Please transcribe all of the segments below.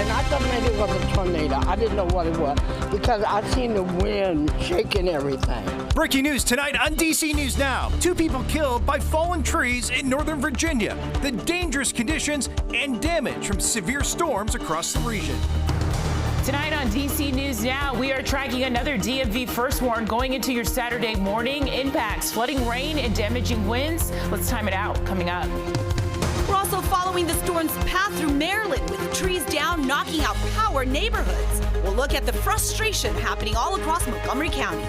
And I thought maybe it was a tornado. I didn't know what it was because I seen the wind shaking everything. Breaking news tonight on DC News Now. 2 people killed by fallen trees in Northern Virginia. The dangerous conditions and damage from severe storms across the region. Tonight on DC News Now, we are tracking another DMV first warn going into your Saturday morning. Impacts, flooding rain and damaging winds. Let's time it out coming up. We're also following the storm's path through Maryland with trees down, knocking out power neighborhoods. We'll look at the frustration happening all across Montgomery County.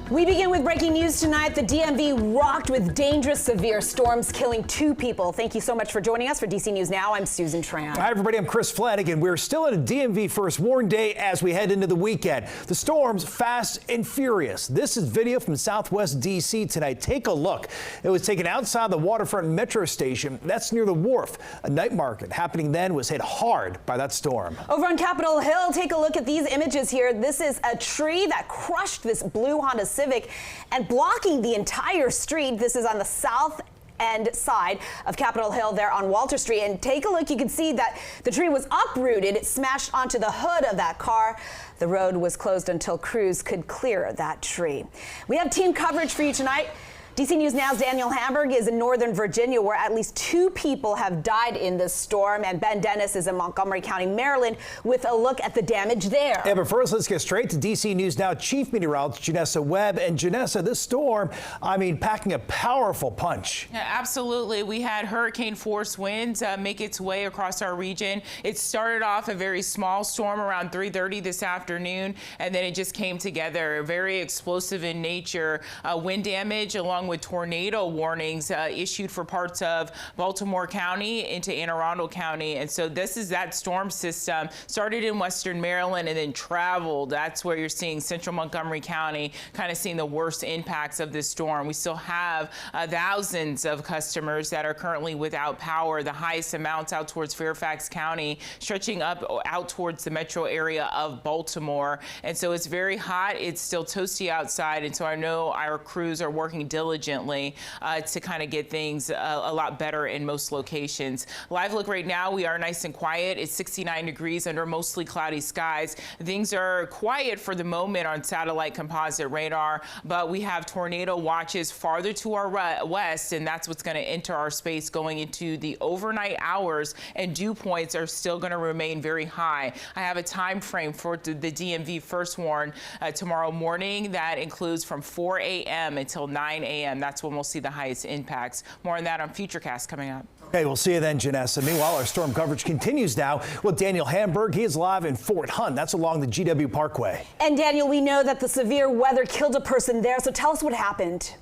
We begin with breaking news tonight. The DMV rocked with dangerous, severe storms, killing 2 people. Thank you so much for joining us for DC News Now. I'm Susan Tran. Hi, everybody. I'm Chris Flanagan. We're still in a DMV first warn day as we head into the weekend. The storms fast and furious. This is video from Southwest DC tonight. Take a look. It was taken outside the Waterfront Metro Station. That's near the wharf. A night market happening then was hit hard by that storm. Over on Capitol Hill, take a look at these images here. This is a tree that crushed this blue Honda Civic and blocking the entire street. This is on the south end side of Capitol Hill there on Walter Street. And take a look, you can see that the tree was uprooted. It smashed onto the hood of that car. The road was closed until crews could clear that tree. We have team coverage for you tonight. DC News Now's Daniel Hamburg is in Northern Virginia, where at least 2 people have died in this storm. And Ben Dennis is in Montgomery County, Maryland, with a look at the damage there. Yeah, but first, let's get straight to DC News Now Chief Meteorologist Janessa Webb. And Janessa, this storm, packing a powerful punch. Yeah, absolutely. We had hurricane force winds make its way across our region. It started off a very small storm around 3:30 this afternoon, and then it just came together. Very explosive in nature. Wind damage along with tornado warnings issued for parts of Baltimore County into Anne Arundel County. And so this is that storm system. Started in western Maryland and then traveled. That's where you're seeing central Montgomery County kind of seeing the worst impacts of this storm. We still have thousands of customers that are currently without power. The highest amounts out towards Fairfax County, stretching up out towards the metro area of Baltimore. And so it's very hot. It's still toasty outside. And so I know our crews are working diligently to kind of get things a lot better in most locations. Live look right now, we are nice and quiet. It's 69 degrees under mostly cloudy skies. Things are quiet for the moment on satellite composite radar, but we have tornado watches farther to our west, and that's what's going to enter our space going into the overnight hours, and dew points are still going to remain very high. I have a time frame for the DMV first warn tomorrow morning that includes from 4 a.m. until 9 a.m. That's when we'll see the highest impacts. More on that on Futurecast coming up. Okay, we'll see you then, Janessa. Meanwhile, our storm coverage continues now with Daniel Hamburg. He is live in Fort Hunt. That's along the GW Parkway. And Daniel, we know that the severe weather killed a person there, so tell us what happened.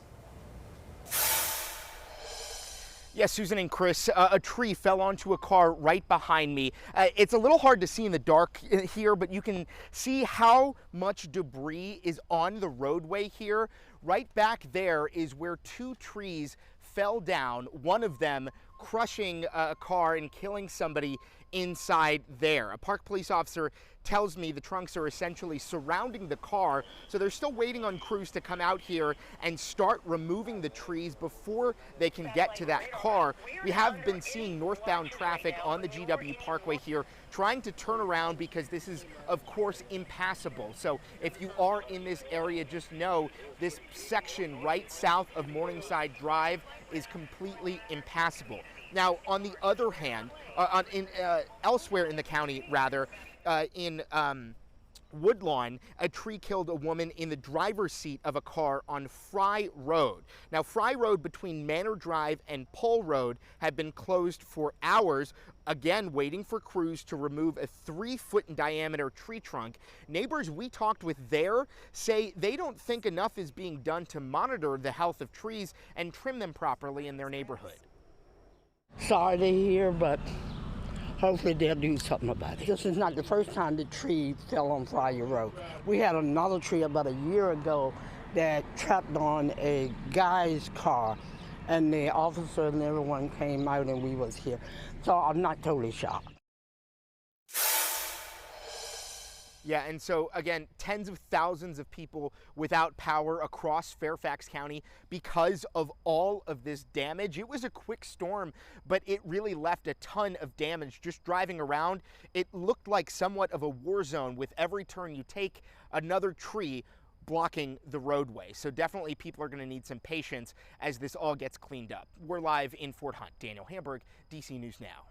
Yes, Susan and Chris, a tree fell onto a car right behind me. It's a little hard to see in the dark here, but you can see how much debris is on the roadway here. Right back there is where 2 trees fell down, one of them crushing a car and killing somebody inside there. A park police officer tells me the trunks are essentially surrounding the car, so they're still waiting on crews to come out here and start removing the trees before they can get to that car. We have been seeing northbound traffic on the GW Parkway here trying to turn around because this is, of course, impassable. So if you are in this area, just know this section right south of Morningside Drive is completely impassable. Now, on the other hand, elsewhere in the county, rather, in Woodlawn, a tree killed a woman in the driver's seat of a car on Fry Road. Now, Fry Road between Manor Drive and Pole Road had been closed for hours, again waiting for crews to remove a 3-foot in diameter tree trunk. Neighbors we talked with there say they don't think enough is being done to monitor the health of trees and trim them properly in their neighborhood. Sorry to hear, but hopefully they'll do something about it. This is not the first time the tree fell on Friar Road. We had another tree about a year ago that trapped on a guy's car, and the officer and everyone came out and we was here. So I'm not totally shocked. Yeah, and so again, tens of thousands of people without power across Fairfax County because of all of this damage. It was a quick storm, but it really left a ton of damage. Just driving around, it looked like somewhat of a war zone with every turn you take, another tree blocking the roadway. So definitely people are going to need some patience as this all gets cleaned up. We're live in Fort Hunt. Daniel Hamburg, DC News Now.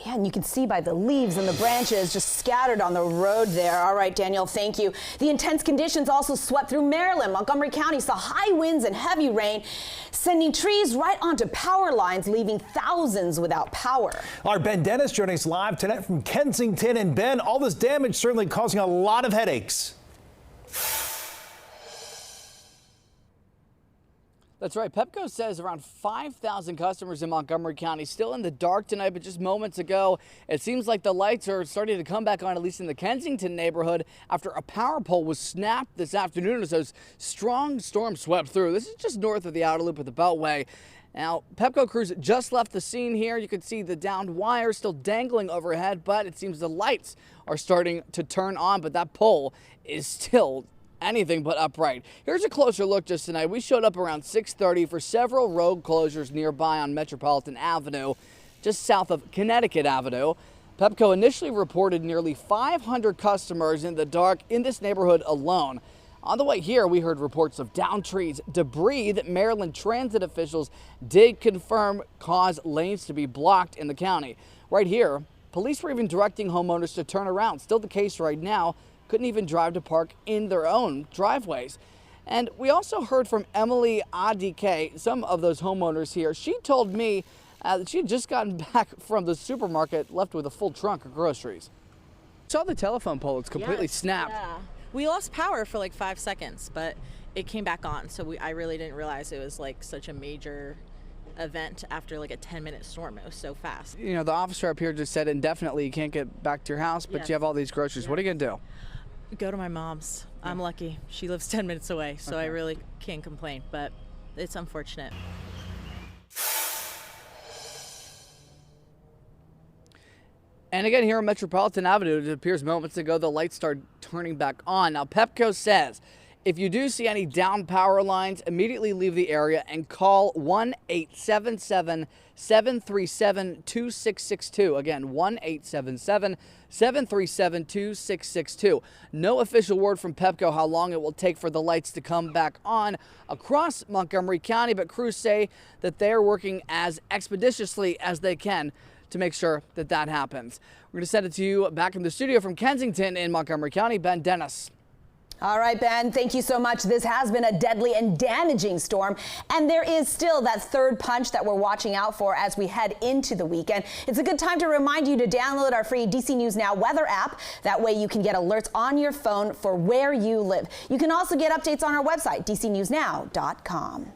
Yeah, and you can see by the leaves and the branches just scattered on the road there. All right, Daniel, thank you. The intense conditions also swept through Maryland. Montgomery County saw high winds and heavy rain, sending trees right onto power lines, leaving thousands without power. Our Ben Dennis joining us live tonight from Kensington. And Ben, all this damage certainly causing a lot of headaches. That's right. Pepco says around 5,000 customers in Montgomery County still in the dark tonight, but just moments ago, it seems like the lights are starting to come back on, at least in the Kensington neighborhood, after a power pole was snapped this afternoon as those strong storms swept through. This is just north of the outer loop of the Beltway. Now, Pepco crews just left the scene here. You can see the downed wire still dangling overhead, but it seems the lights are starting to turn on, but that pole is still anything but upright. Here's a closer look just tonight. We showed up around 6:30 for several road closures nearby on Metropolitan Avenue, just south of Connecticut Avenue. Pepco initially reported nearly 500 customers in the dark in this neighborhood alone. On the way here, we heard reports of downed trees, debris that Maryland transit officials did confirm caused lanes to be blocked in the county. Right here, police were even directing homeowners to turn around. Still the case right now. Couldn't even drive to park in their own driveways. And we also heard from Emily Adike, some of those homeowners here. She told me that she had just gotten back from the supermarket, left with a full trunk of groceries. Saw the telephone pole, it's completely snapped. Yeah. We lost power for like 5 seconds, but it came back on. So I really didn't realize it was like such a major event after like a 10-minute storm. It was so fast. You know, the officer up here just said indefinitely you can't get back to your house, but Yes. you have all these groceries. What are you gonna do? Go to my mom's. I'm lucky. She lives 10 minutes away, so I really can't complain, but it's unfortunate. And again, here on Metropolitan Avenue, it appears moments ago the lights started turning back on. Now, Pepco says if you do see any down power lines, immediately leave the area and call 1-877-737-2662. Again, 1-877-737-2662. No official word from Pepco how long it will take for the lights to come back on across Montgomery County, but crews say that they're working as expeditiously as they can to make sure that that happens. We're going to send it to you back in the studio from Kensington in Montgomery County. Ben Dennis. All right, Ben, thank you so much. This has been a deadly and damaging storm, and there is still that third punch that we're watching out for as we head into the weekend. It's a good time to remind you to download our free DC News Now weather app. That way you can get alerts on your phone for where you live. You can also get updates on our website, dcnewsnow.com.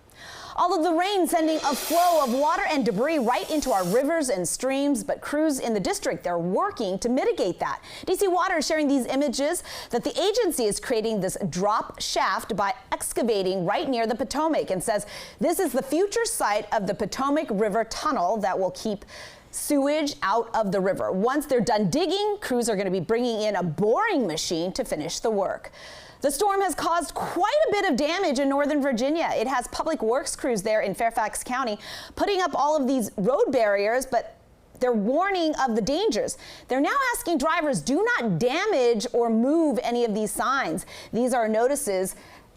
All of the rain sending a flow of water and debris right into our rivers and streams, but crews in the district, they're working to mitigate that. DC Water is sharing these images that the agency is creating this drop shaft by excavating right near the Potomac, and says this is the future site of the Potomac River Tunnel that will keep sewage out of the river. Once they're done digging, crews are going to be bringing in a boring machine to finish the work. The storm has caused quite a bit of damage in Northern Virginia. It has public works crews there in Fairfax County putting up all of these road barriers, but they're warning of the dangers. They're now asking drivers, do not damage or move any of these signs. These are notices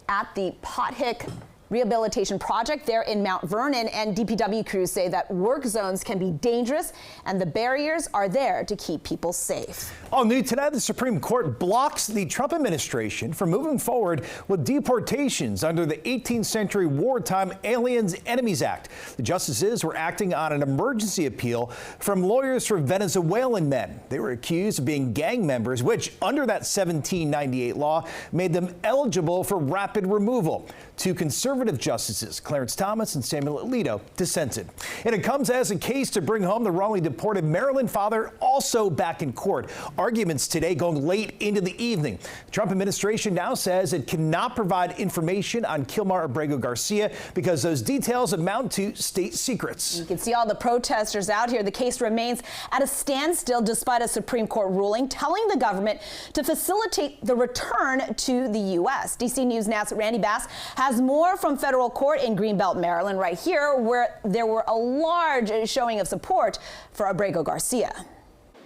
at the Pothick Rehabilitation Project there in Mount Vernon, and DPW crews say that work zones can be dangerous and the barriers are there to keep people safe. All new tonight, the Supreme Court blocks the Trump administration from moving forward with deportations under the 18th century wartime Aliens Enemies Act. The justices were acting on an emergency appeal from lawyers for Venezuelan men. They were accused of being gang members, which under that 1798 law made them eligible for rapid removal. Two conservative justices, Clarence Thomas and Samuel Alito, dissented. And it comes as a case to bring home the wrongly deported Maryland father also back in court. Arguments today going late into the evening. The Trump administration now says it cannot provide information on Kilmar Abrego Garcia because those details amount to state secrets. You can see all the protesters out here. The case remains at a standstill despite a Supreme Court ruling telling the government to facilitate the return to the U.S. DC News Now's Randy Bass has more from federal court in Greenbelt, Maryland, right here, where there were a large showing of support for Abrego Garcia.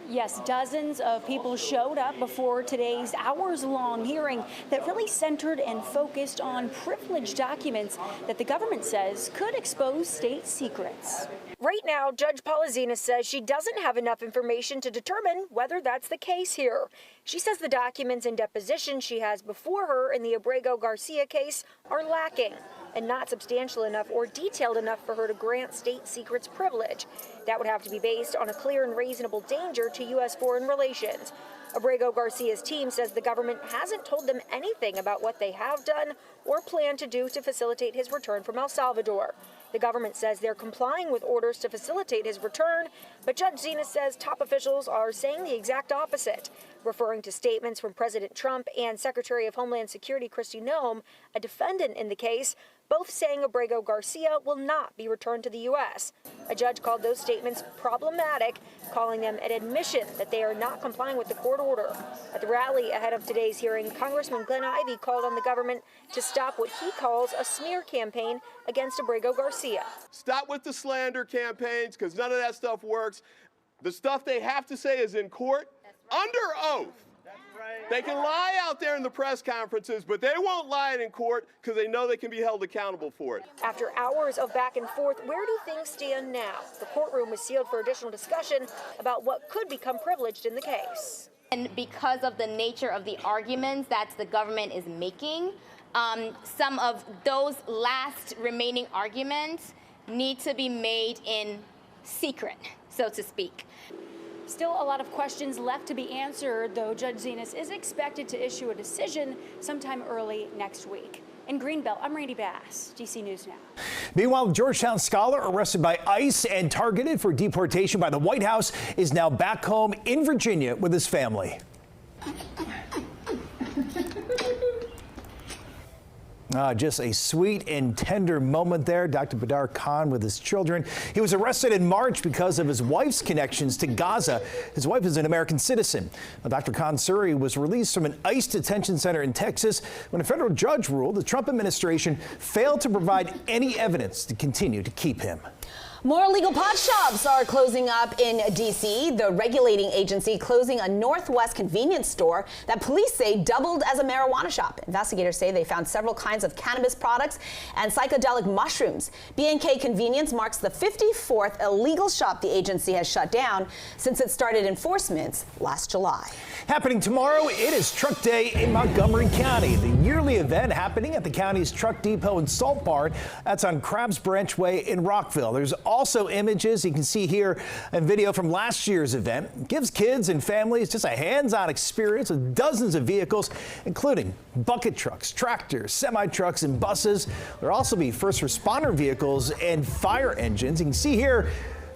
Yes, dozens of people showed up before today's hours-long hearing that really centered and focused on privileged documents that the government says could expose state secrets. Right now, Judge Paula Zena says she doesn't have enough information to determine whether that's the case here. She says the documents and depositions she has before her in the Abrego Garcia case are lacking and not substantial enough or detailed enough for her to grant state secrets privilege. That would have to be based on a clear and reasonable danger to U.S. foreign relations. Abrego Garcia's team says the government hasn't told them anything about what they have done or plan to do to facilitate his return from El Salvador. The government says they're complying with orders to facilitate his return, but Judge Zena says top officials are saying the exact opposite, referring to statements from President Trump and Secretary of Homeland Security Kristi Noem, a defendant in the case, both saying Abrego Garcia will not be returned to the U.S. A judge called those statements problematic, calling them an admission that they are not complying with the court order. At the rally ahead of today's hearing, Congressman Glenn Ivey called on the government to stop what he calls a smear campaign against Abrego Garcia. Stop with the slander campaigns, because none of that stuff works. The stuff they have to say is in court, under oath. They can lie out there in the press conferences, but they won't lie in court because they know they can be held accountable for it. After hours of back and forth, where do things stand now? The courtroom was sealed for additional discussion about what could become privileged in the case. And because of the nature of the arguments that the government is making, some of those last remaining arguments need to be made in secret, so to speak. Still a lot of questions left to be answered, though Judge Zenas is expected to issue a decision sometime early next week. In Greenbelt, I'm Randy Bass, DC News Now. Meanwhile, a Georgetown scholar arrested by ICE and targeted for deportation by the White House is now back home in Virginia with his family. Just a sweet and tender moment there. Dr. Badar Khan with his children. He was arrested in March because of his wife's connections to Gaza. His wife is an American citizen. Now, Dr. Khan Suri was released from an ICE detention center in Texas when a federal judge ruled the Trump administration failed to provide any evidence to continue to keep him. More illegal pot shops are closing up in D.C. The regulating agency closing a Northwest convenience store that police say doubled as a marijuana shop. Investigators say they found several kinds of cannabis products and psychedelic mushrooms. B&K Convenience marks the 54th illegal shop the agency has shut down since it started enforcement last July. Happening tomorrow, it is Truck Day in Montgomery County. The yearly event happening at the county's Truck Depot and Salt Barn. That's on Crabs Branch Way in Rockville. There's also images you can see here and video from last year's event. It gives kids and families just a hands-on experience with dozens of vehicles, including bucket trucks, tractors, semi-trucks, and buses. There'll also be first responder vehicles and fire engines. You can see here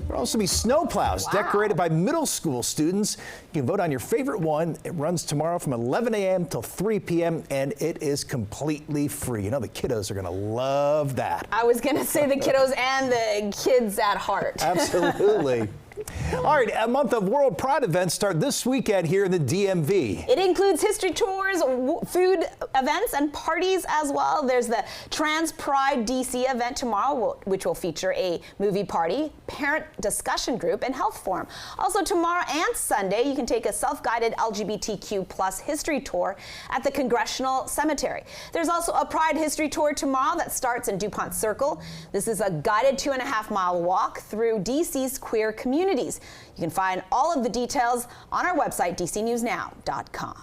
there'll also be snowplows decorated by middle school students. You can vote on your favorite one. It runs tomorrow from 11 a.m. till 3 p.m. and it is completely free. You know, the kiddos are going to love that. I was going to say the kiddos and the kids at heart. Absolutely. All right, a month of World Pride events start this weekend here in the DMV. It includes history tours, food events, and parties as well. There's the Trans Pride DC event tomorrow, which will feature a movie party, parent discussion group, and health forum. Also tomorrow and Sunday, you can take a self-guided LGBTQ plus history tour at the Congressional Cemetery. There's also a Pride history tour tomorrow that starts in DuPont Circle. This is a guided 2.5-mile walk through DC's queer community. You can find all of the details on our website, dcnewsnow.com.